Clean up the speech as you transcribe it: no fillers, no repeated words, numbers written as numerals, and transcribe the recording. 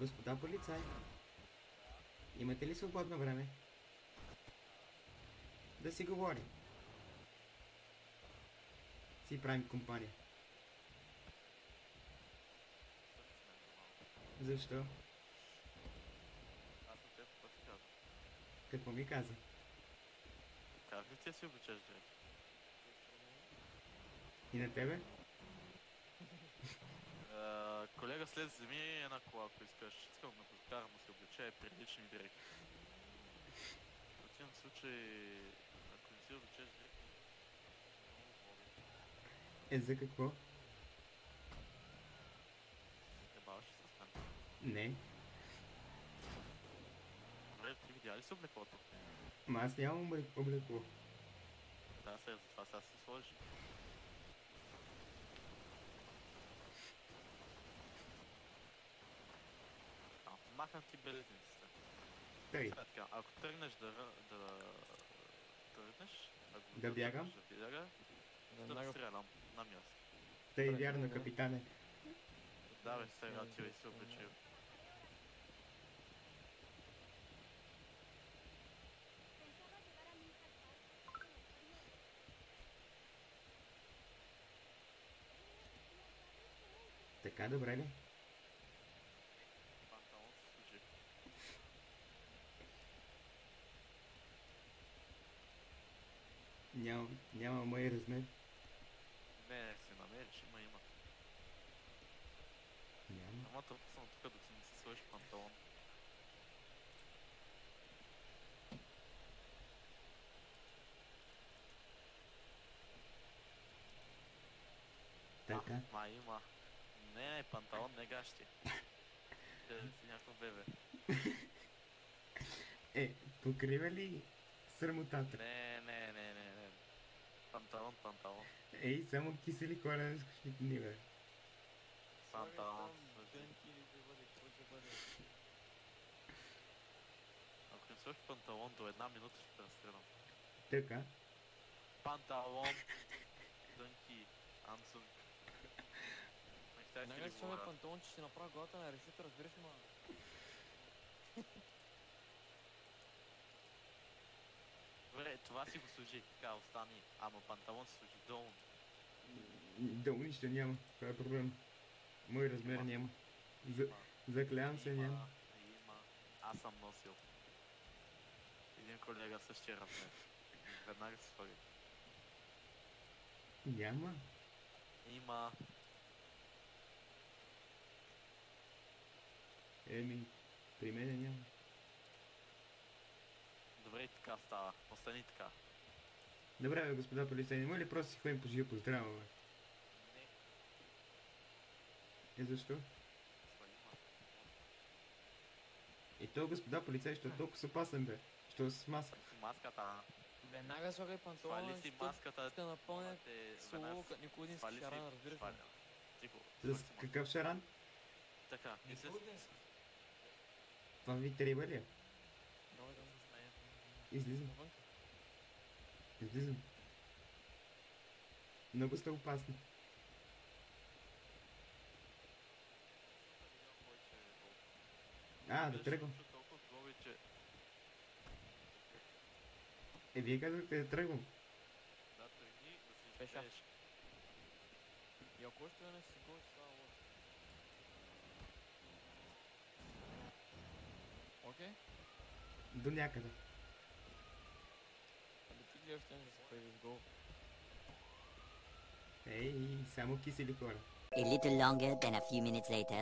Господа полицаи, имате ли свободно време? Да си говорим. Си правим компания. Защо? Аз на теб какво ти казвам? Какво ми каза? Как ли ти си обичаш директор? И на тебе? Колега, след вземи една кола, ако искаш. Искам да подкарам да се облече прилични директори. В противен случай, ако не си облечеш директор, много води. За какво? Ебаваш ли се с мен? Не. Добре, ти видя ли си облеклото? Ма аз нямам облекло. Да, сега, затова сега се сложи. Махам ти белезниците. Тъй, Сега така, ако тръгнеш тръгнеш, ако да бягам? да бяга, да стрелям на място. Тъй вярно, капитане. Да, бе, сега ти и се облечил. Така, добре ли? Панталон се служи. Няма мой размер. Не, си намериш, има. Няма. Ама толкова съм тук, докато не си сложиш панталон. Така. Има. Не, панталон, не гащи. Те си някакво бебе. Покрива ли срамотата? Не. Панталон. Само кисели хора не скучни дни, бе. Панталон. Ако не сложиш панталон до една минута, ще те разстрелям. Така. Панталон. Дънки. Анцунг. Нека си сложи панталон, че ще направя главата на решето, разбираш ли, ма? Добре, това си го служи, така остани. Ама панталон си служи долу. Долу нищо няма. Това е проблем. Мой размер няма. Заклявам се, няма. Има. Аз съм носил. Един колега същия размер. Веднага се сложи. Няма. Има. При мен няма. Добре, и така става. Остани така. Добре, бе, господа полицаи, не може ли просто си ходим по живо по здраво, бе? Не. Защо? Свали И то, господа полицаи, що толкова с опасен, бе? Що с маска? маската. Веднага слагай панталона, Свали си маската. ще напълня слово, като Никодински шаран, разбираш ли? Тихо. С какъв шаран? Така, Това ви трябва ли? Давай. Излизам. Навън. Излизам. Много сте опасни. Да тръгвам. Вие казахте да тръгвам. Да, тръгни, да се Пеша. изпееш. И ако още веднъж си гони, става лошо. Окей? До някъде. Абе ти гледаш да се появиш гол. Само кисели хора. A little longer than a few minutes later.